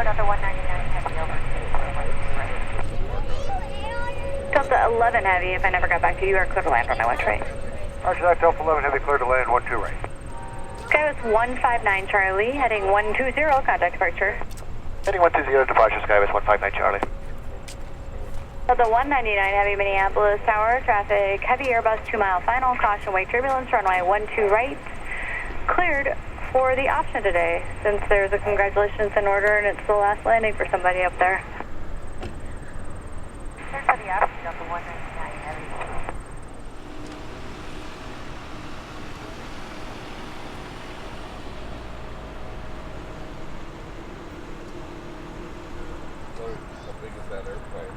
Delta 199 heavy over. Delta 11 heavy, if I never got back to you, you are clear to land on my 1 right. Roger that, Delta 11 heavy, clear to land, 1-2 right. Skywest 159 Charlie, heading 120, contact departure. Heading 120, departure, Skywest 159 Charlie. Delta 199 heavy, Minneapolis Tower, traffic, heavy Airbus 2 mile final, caution wake turbulence, runway 12 right. Cleared for the option today, since there's a congratulations in order and it's the last landing for somebody up there. Cleared for the option, Delta 199 heavy. How big is that airplane?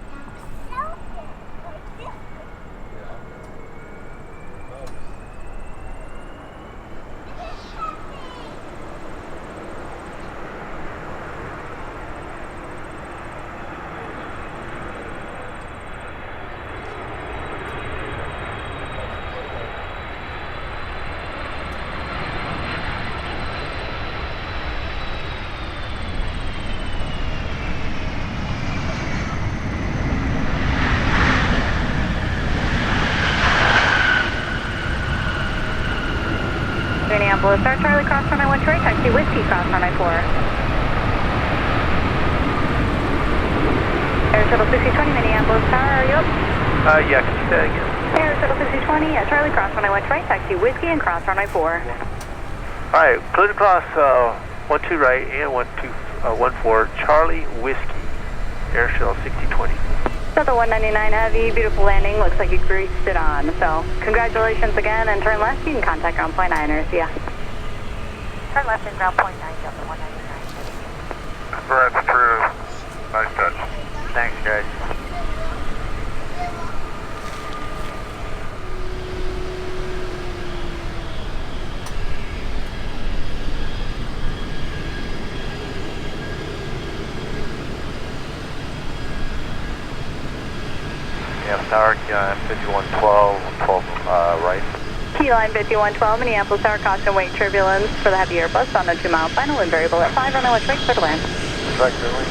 Minneapolis Star Charlie, cross runway 12 right, taxi whiskey, cross runway 4. Air Shuttle 6020, Minneapolis Tower, are you up? Yeah, can you say that again? Air Shuttle 6020, Charlie, cross runway 12 right, taxi whiskey, and cross runway 4. Alright, clear to cross 1-2 right and 1-4, Charlie Whiskey, Air Shuttle 6020. Delta 199 heavy, beautiful landing, looks like you greased it on. So, congratulations again, and turn left, you can contact ground point 9ers, yeah. Turn left and ground point 9, Delta 199. Congrats, crew. Nice touch. Thanks, guys. Yeah, Tower, 5112, 12 right. Key line 5112, Minneapolis Tower, caution wake turbulence for the heavy Airbus on a 2 mile final and variable at 5, runway 12 right, clear to land. Right, clearly.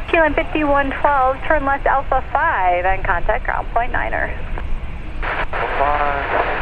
Key line 5112, turn left Alpha 5 and contact ground point 9er. 5.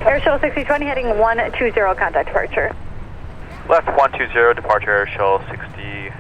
Air Shuttle 6020 heading 120, contact departure. Left 120, departure Air Shuttle 60